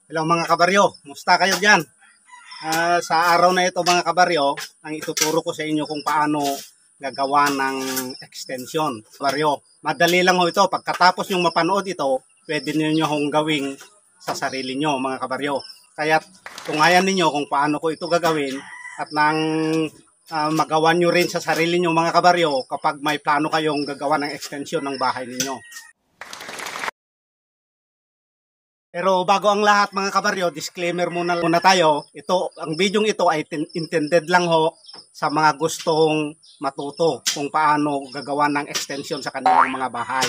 Hello mga kabaryo, musta kayo dyan? Sa araw na ito mga kabaryo, ang ituturo ko sa inyo kung paano gagawa ng extension. Kabaryo, madali lang ho ito. Pagkatapos nyo mapanood ito, pwede nyo hong gawing sa sarili nyo mga kabaryo. Kaya tunghayan ninyo kung paano ko ito gagawin at nang magawa nyo rin sa sarili nyo mga kabaryo kapag may plano kayong gagawa ng extension ng bahay ninyo. Pero bago ang lahat mga kabaryo, disclaimer muna tayo. Ang video ito ay intended lang ho sa mga gustong matuto kung paano gagawa ng extension sa kanilang mga bahay.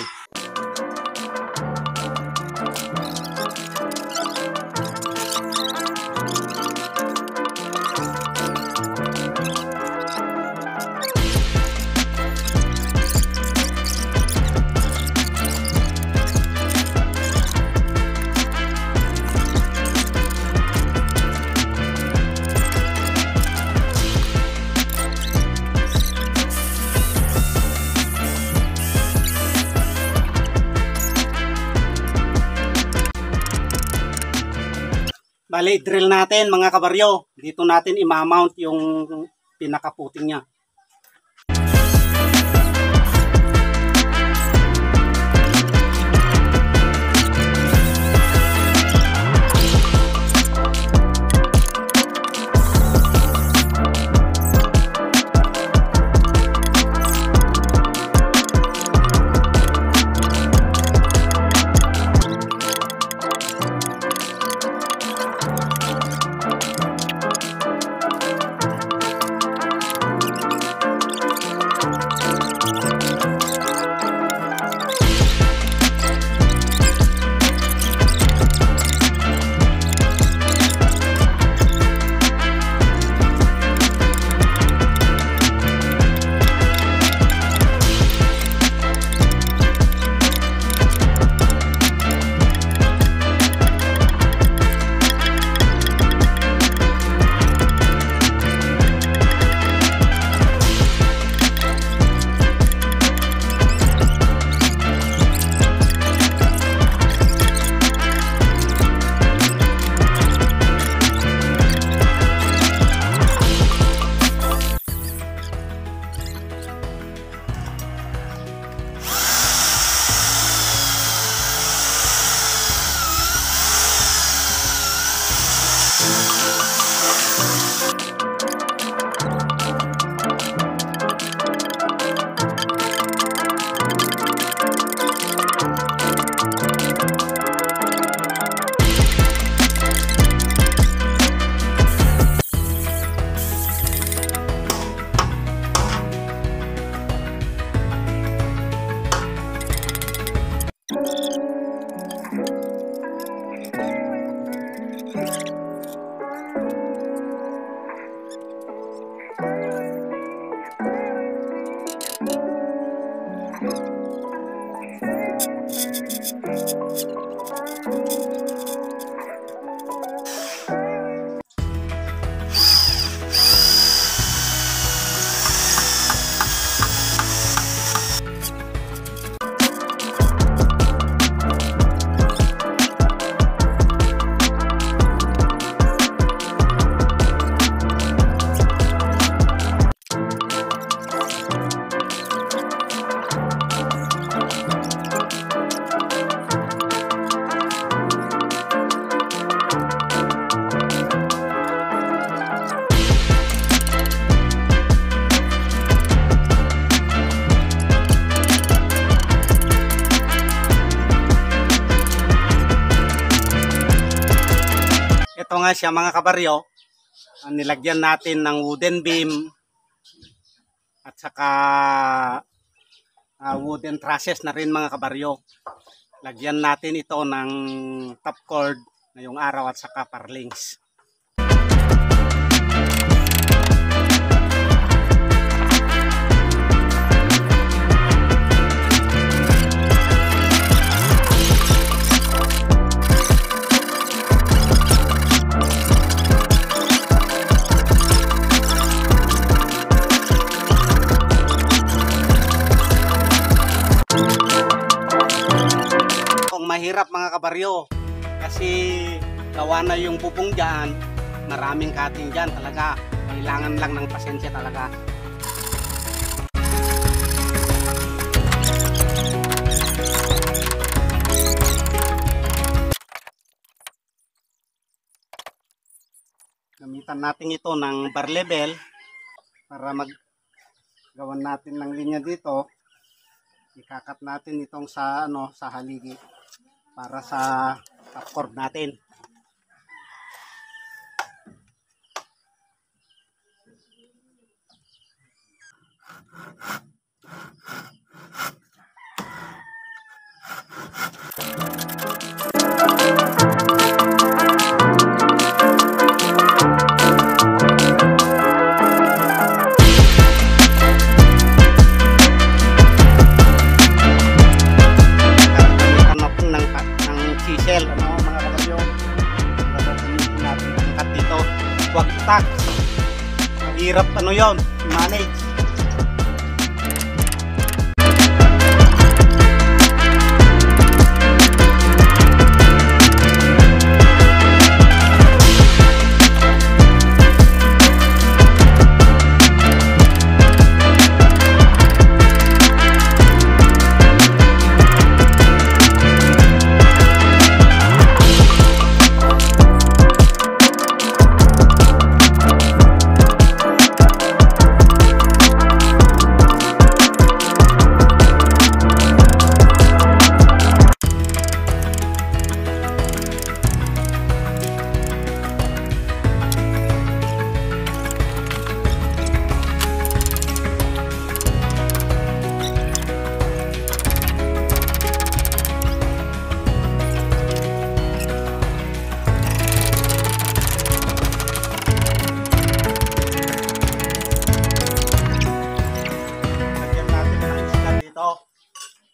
Bali, drill natin mga kabaryo. Dito natin i-mount yung pinakaputing niya. Ito nga siya mga kabaryo, nilagyan natin ng wooden beam at saka wooden trusses na rin mga kabaryo. Lagyan natin ito ng top cord ngayong araw at saka parlings. Mahirap mga kabaryo kasi gawa na yung bubong dyan, maraming cutting dyan talaga. Kailangan lang ng pasensya talaga. Gamitan natin ito ng bar level para gawan natin ng linya dito. Ikakat natin itong sa sa haligi para sa top chord natin. Hirap yon, manage.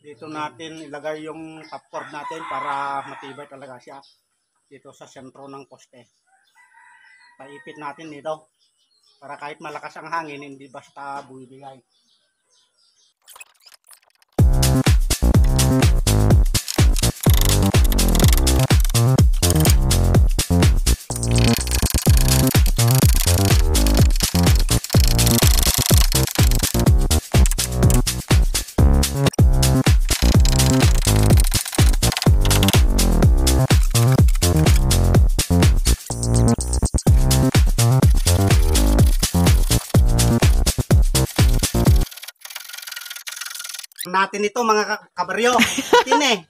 Dito natin ilagay yung top chord natin para matibay talaga siya dito sa sentro ng poste. Paipit natin dito para kahit malakas ang hangin hindi basta buibigay. Natin ito mga kabaryo. Tine.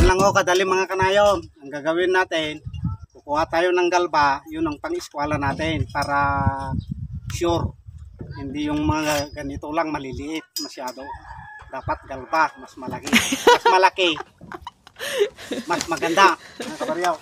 Lang ho kadali mga kanayon. Ang gagawin natin, kukuha tayo ng galba, yun ang pang-eskwala natin para sure. Hindi yung mga ganito lang maliliit masyado. Dapat galba, mas malaki. Mas malaki. Mas maganda mga kabaryaw.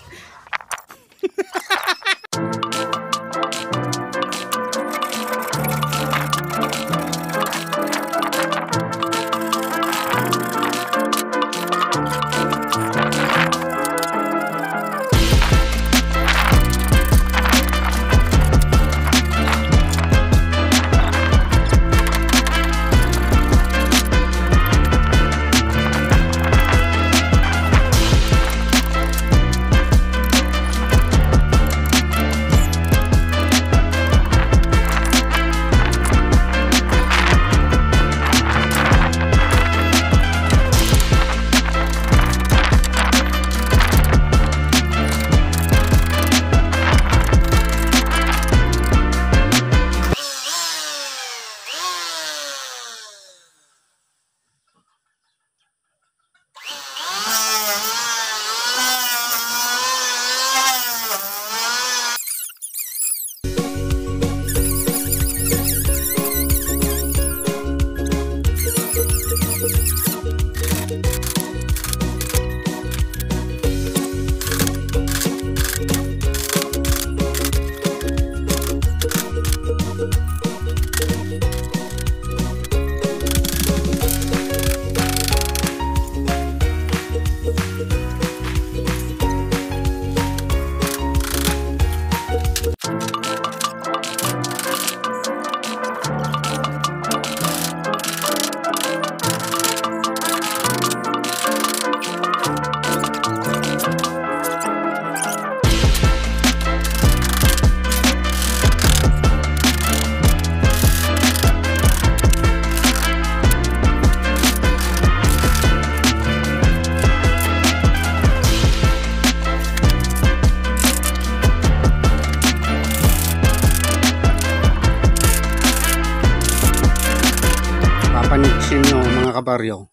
mga kabaryo,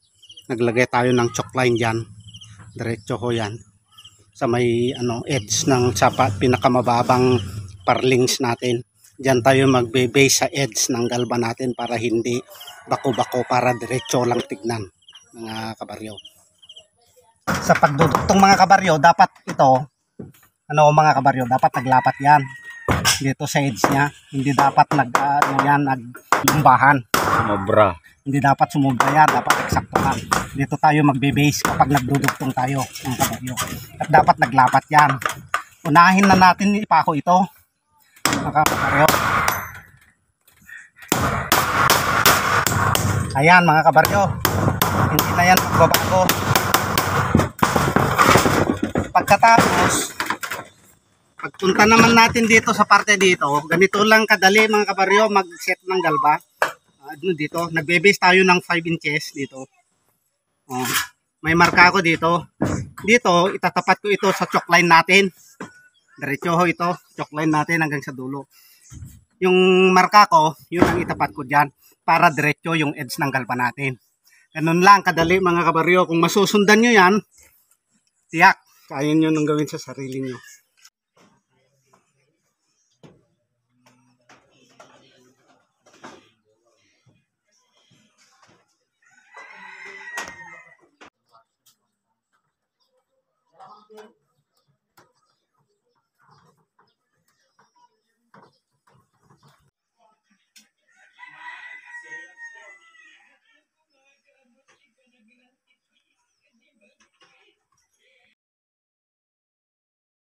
naglagay tayo ng choke line dyan. Diretso ho yan. Sa may edge ng pinakamababang parlings natin. Diyan tayo magbe-base sa edge ng galba natin para hindi bako-bako, para diretso lang tignan mga kabaryo. Sa pagduduktong mga kabaryo, dapat ito, mga kabaryo, dapat naglapat yan dito sa edge niya. Hindi dapat naglumbahan. Sumobra. Hindi dapat sumobra yan, dapat eksakto lang. Dito tayo magbe-base kapag nagdudugtong tayo mga kabaryo. At dapat naglapat yan. Unahin na natin ipako ito mga kabaryo. Ayan mga kabaryo, hindi na yan magbabago. Pagkatapos, pagpunta naman natin dito sa parte dito, ganito lang kadali mga kabaryo mag-set ng galba. Dito, nagbe-base tayo ng 5 inches dito. May marka ako dito. Dito, itatapat ko ito sa choke line natin. Diretso ho ito, choke line natin hanggang sa dulo. Yung marka ko, yun ang itapat ko dyan para diretso yung edge ng galba natin. Ganun lang kadali mga kabaryo. Kung masusundan nyo yan, tiyak, kaya nyo nang gawin sa sarili nyo.